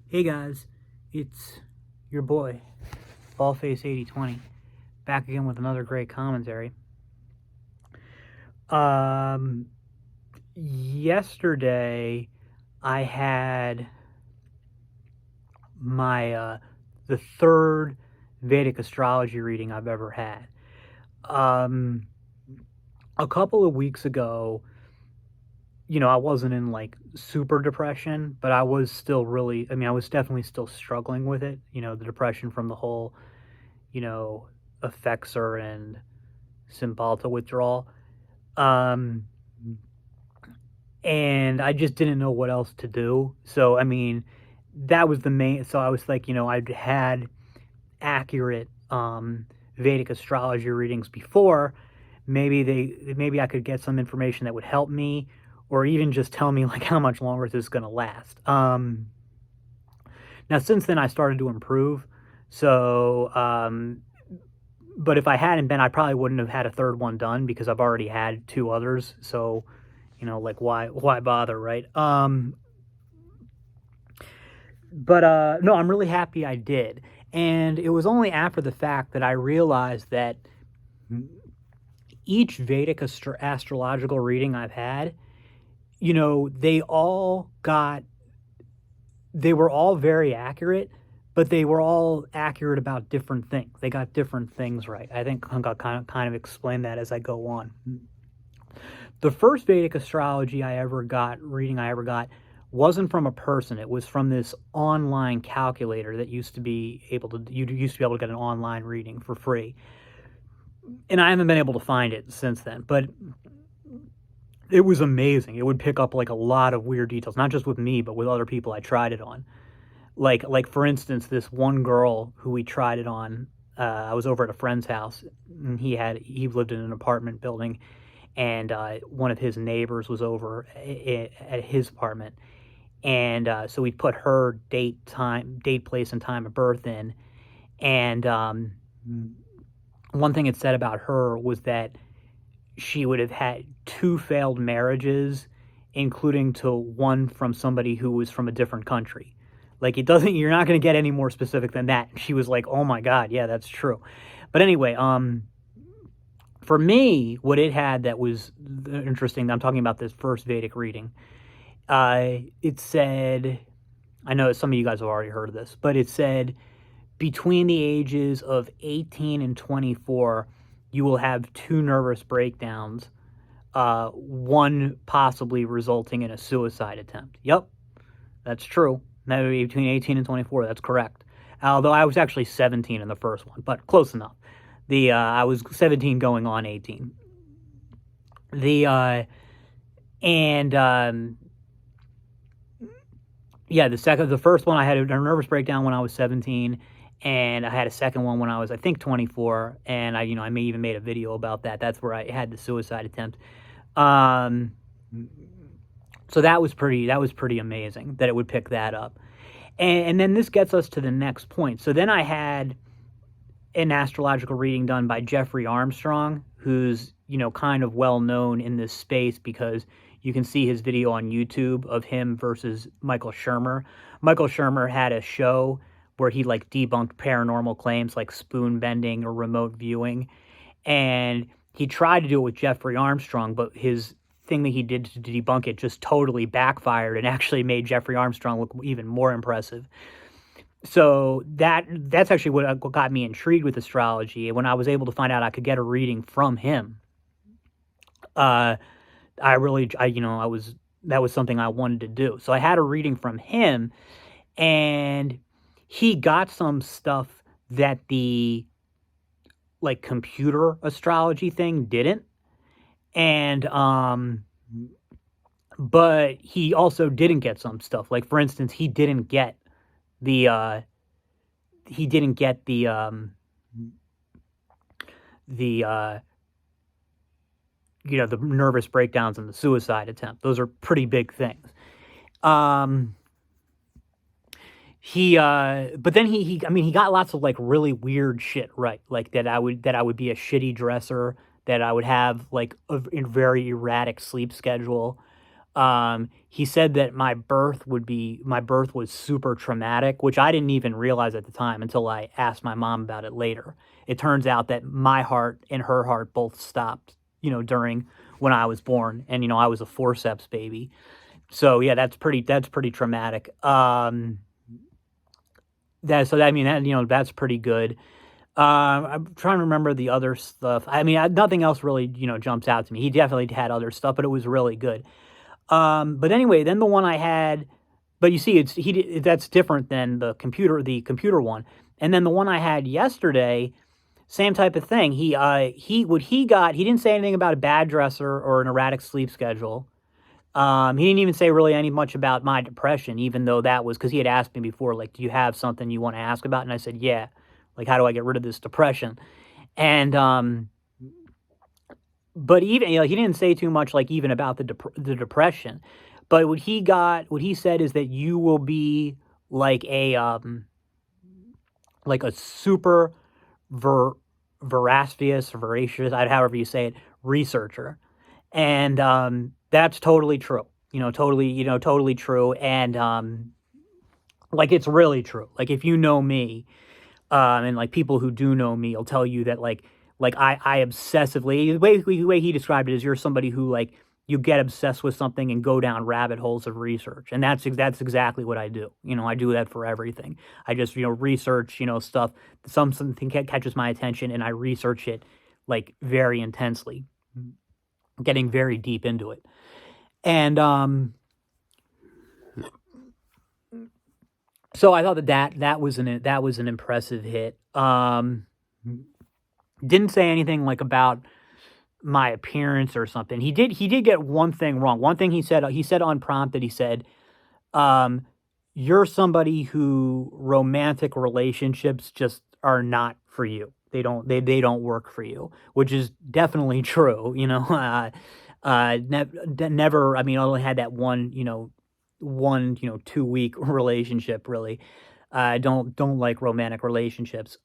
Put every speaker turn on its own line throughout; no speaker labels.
Hey guys, it's your boy, Ballface8020, back again with another great commentary. Yesterday I had my the third Vedic astrology reading I've ever had. A couple of weeks ago, I wasn't in like super depression, but I was still I was definitely still struggling with it. The depression from the whole, you know, Effexor and Cymbalta withdrawal. Um, and I just didn't know what else to do. So, that was the main. So I was like, I'd had accurate Vedic astrology readings before. Maybe I could get some information that would help me, or even just tell me like how much longer this is going to last. Now since then I started to improve. So, but if I hadn't been, I probably wouldn't have had a third one done because I've already had two others. So, like why bother, right? But no, I'm really happy I did. And it was only after the fact that I realized that each Vedic astrological reading I've had, they were all very accurate, but they were all accurate about different things. They got different things right. I think I'll kind of explain that as I go on. The first Vedic astrology reading I ever got, wasn't from a person. It was from this online calculator that you used to be able to get an online reading for free. And I haven't been able to find it since then, but it was amazing. It would pick up like a lot of weird details, not just with me, but with other people I tried it on. Like for instance, this one girl who we tried it on, I was over at a friend's house, and he lived in an apartment building, and one of his neighbors was over at his apartment, and so we put her date, place, and time of birth in, and one thing it said about her was that she would have had two failed marriages, including to one from somebody who was from a different country. Like, you're not going to get any more specific than that. She was like, oh my God, yeah, that's true. But anyway, for me, what it had that was interesting, I'm talking about this first Vedic reading. It said, I know some of you guys have already heard of this, but it said between the ages of 18 and 24, you will have two nervous breakdowns, one possibly resulting in a suicide attempt. Yep, that's true. That would be between 18 and 24. That's correct. Although I was actually 17 in the first one, but close enough. I was 17 going on 18. The first one I had a nervous breakdown when I was 17, and I had a second one when I was, I think, 24, and I may even made a video about that. That's where I had the suicide attempt. So that was pretty amazing that it would pick that up. And then this gets us to the next point. So then I had an astrological reading done by Jeffrey Armstrong, who's, kind of well known in this space because you can see his video on YouTube of him versus Michael Shermer. Michael Shermer had a show where he like debunked paranormal claims like spoon bending or remote viewing. And he tried to do it with Jeffrey Armstrong, but his thing that he did to debunk it just totally backfired and actually made Jeffrey Armstrong look even more impressive. So that's actually what got me intrigued with astrology. And when I was able to find out I could get a reading from him, that was something I wanted to do. So I had a reading from him, and he got some stuff that the like computer astrology thing didn't. And but he also didn't get some stuff. Like for instance, he didn't get the the nervous breakdowns and the suicide attempt. Those are pretty big things. But then he got lots of like really weird shit right, like that I would be a shitty dresser, that I would have like a very erratic sleep schedule, He said that my birth was super traumatic, which I didn't even realize at the time until I asked my mom about it later. It turns out that my heart and her heart both stopped, during when I was born, and I was a forceps baby. So yeah, that's pretty traumatic. That's pretty good. I'm trying to remember the other stuff. I mean, nothing else really, jumps out to me. He definitely had other stuff, but it was really good. But anyway, then the one I had, but you see, that's different than the computer one. And then the one I had yesterday, same type of thing. He didn't say anything about a bad dresser or an erratic sleep schedule. He didn't even say really much about my depression, even though that was because he had asked me before, like, do you have something you want to ask about? And I said, yeah. Like, how do I get rid of this depression? And but even he didn't say too much, like, even about the depression. But what he said is that you will be like a super voracious, however you say it, researcher, and that's totally true. Totally true, and like, it's really true. Like, if you know me, and like people who do know me will tell you that like I obsessively, the way he described it is, you're somebody who, like, you get obsessed with something and go down rabbit holes of research, and that's exactly what I do. I do that for everything. I just research stuff. Something catches my attention, and I research it, like, very intensely, getting very deep into it, and so I thought that was an impressive hit. Didn't say anything like about my appearance or something. He did get one thing wrong. One thing he said unprompted. He said, "You're somebody who romantic relationships just are not for you. They don't work for you," which is definitely true. Never. I mean, I only had that one 2-week relationship, really. I don't like romantic relationships.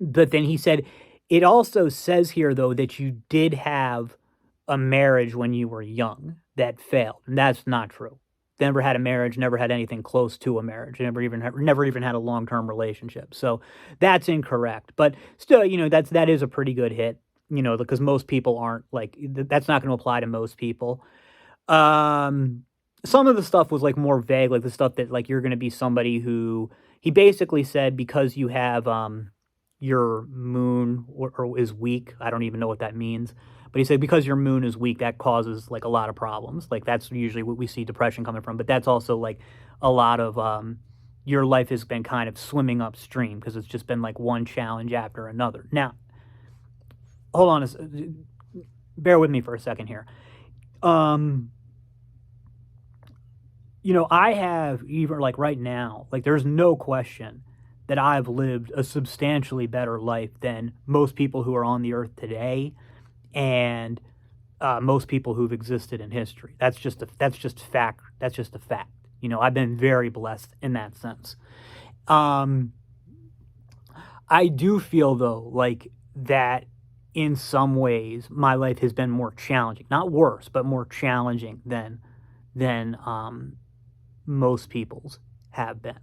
But then he said, it also says here, though, that you did have a marriage when you were young that failed, and that's not true. Never had a marriage, never had anything close to a marriage, never even had a long-term relationship. So that's incorrect. But still, that is a pretty good hit, because most people aren't, like, that's not going to apply to most people. Some of the stuff was, like, more vague, like the stuff that, like, you're going to be somebody who, he basically said, because you have your moon or is weak. I don't even know what that means, but he said because your moon is weak, that causes, like, a lot of problems. Like, that's usually what we see depression coming from. But that's also, like, a lot of your life has been kind of swimming upstream because it's just been, like, one challenge after another. Now, hold on, bear with me for a second here. I have, even, like, right now, like, there's no question that I've lived a substantially better life than most people who are on the earth today, and most people who've existed in history. That's just fact. That's just a fact. I've been very blessed in that sense. I do feel, though, like, that in some ways my life has been more challenging, not worse, but more challenging than most people's have been.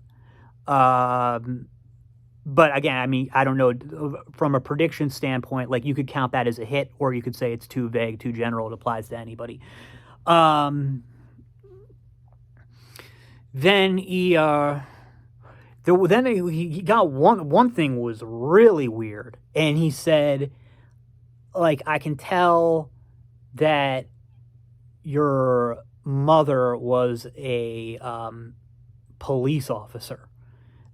But again, I mean, I don't know, from a prediction standpoint, like, you could count that as a hit, or you could say it's too vague, too general, it applies to anybody. Then he got one thing was really weird, and he said, like, I can tell that your mother was a police officer.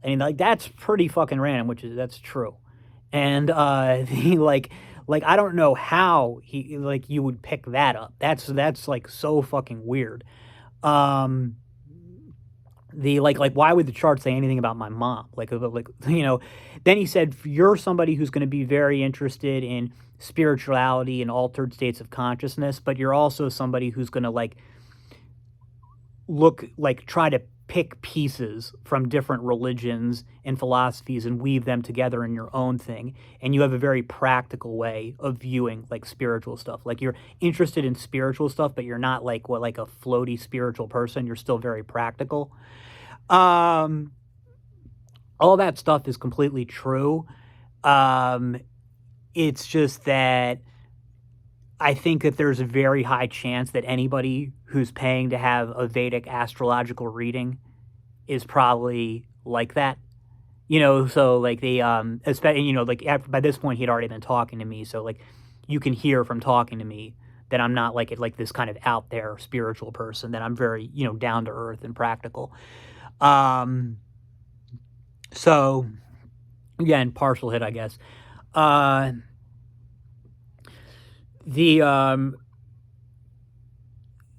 And, like, that's pretty fucking random, that's true. And he, like, I don't know how you would pick that up. That's like so fucking weird. Why would the chart say anything about my mom? Then he said, you're somebody who's going to be very interested in spirituality and altered states of consciousness, but you're also somebody who's going to, like, try to pick pieces from different religions and philosophies and weave them together in your own thing. And you have a very practical way of viewing like spiritual stuff. Like you're interested in spiritual stuff, but you're not like like a floaty spiritual person. You're still very practical. All that stuff is completely true. It's just that I think that there's a very high chance that anybody who's paying to have a Vedic astrological reading is probably like that. So like they, especially, like by this point he'd already been talking to me. So like you can hear from talking to me that I'm not like this kind of out there spiritual person, that I'm very, down to earth and practical. So again, partial hit, I guess.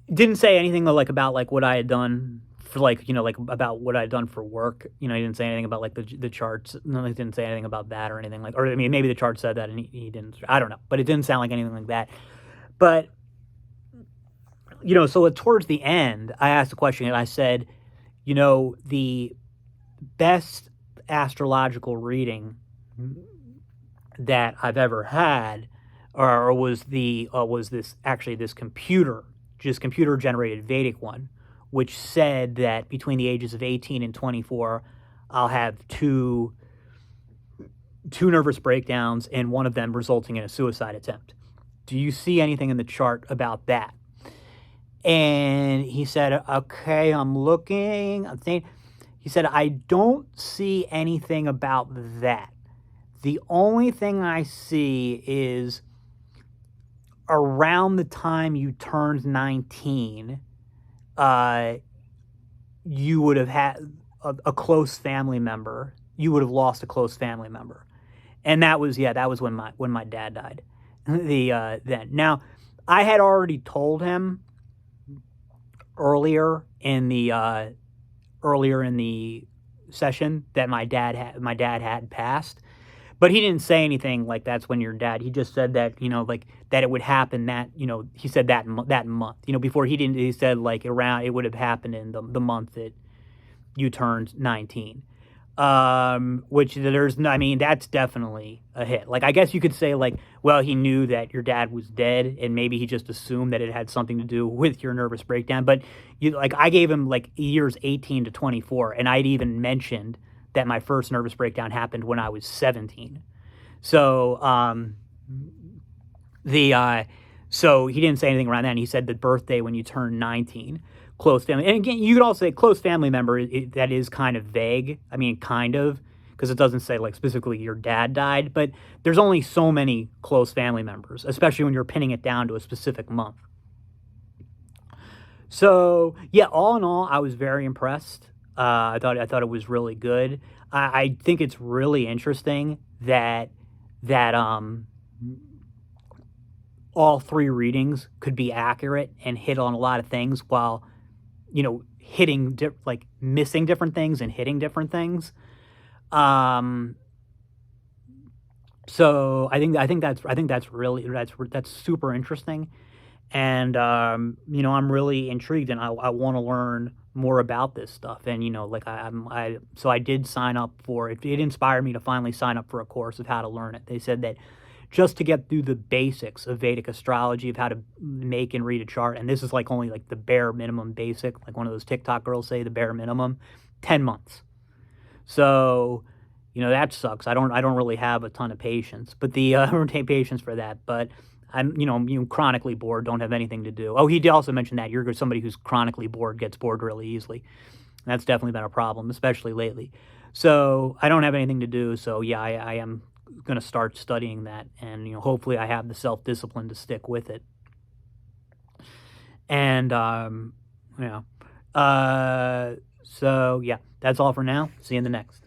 Didn't say anything like about like what I had done for like about what I'd done for work. He didn't say anything about like the charts. No, he didn't say anything about that or anything like. Or I mean, maybe the chart said that and he didn't. I don't know, but it didn't sound like anything like that. But so towards the end, I asked a question and I said, the best astrological reading that I've ever had, or was this computer generated Vedic one, which said that between the ages of 18 and 24, I'll have two nervous breakdowns, and one of them resulting in a suicide attempt. Do you see anything in the chart about that? And he said, okay, I'm looking. I'm saying, he said, I don't see anything about that. The only thing I see is around the time you turned 19, you would have had a close family member. You would have lost a close family member. And that was when my dad died. Then. Now, I had already told him earlier in the session that my dad had passed. But he didn't say anything like that's when your dad. He just said that like that it would happen that he said that month before he said like around it would have happened in the month that you turned 19, which that's definitely a hit. Like I guess you could say like, well, he knew that your dad was dead and maybe he just assumed that it had something to do with your nervous breakdown. But I gave him like years 18 to 24, and I'd even mentioned that my first nervous breakdown happened when I was 17. So, so he didn't say anything around that. And he said the birthday when you turn 19, close family. And again, you could also say close family member. That is kind of vague. I mean, kind of, because it doesn't say like specifically your dad died, but there's only so many close family members, especially when you're pinning it down to a specific month. So yeah, all in all, I was very impressed. I thought it was really good. I think it's really interesting that all three readings could be accurate and hit on a lot of things while hitting missing different things and hitting different things. So I think that's super interesting. And I'm really intrigued, and I want to learn more about this stuff. And so I did sign up for it. It inspired me to finally sign up for a course of how to learn it. They said that just to get through the basics of Vedic astrology, of how to make and read a chart, and this is like only like the bare minimum basic, like one of those TikTok girls say, the bare minimum, 10 months. So that sucks. I don't really have a ton of patience, but I don't take patience for that. But I'm chronically bored, don't have anything to do. Oh, he did also mention that you're somebody who's chronically bored, gets bored really easily. And that's definitely been a problem, especially lately. So I don't have anything to do. So yeah, I am going to start studying that, and hopefully I have the self-discipline to stick with it. And so yeah, that's all for now. See you in the next.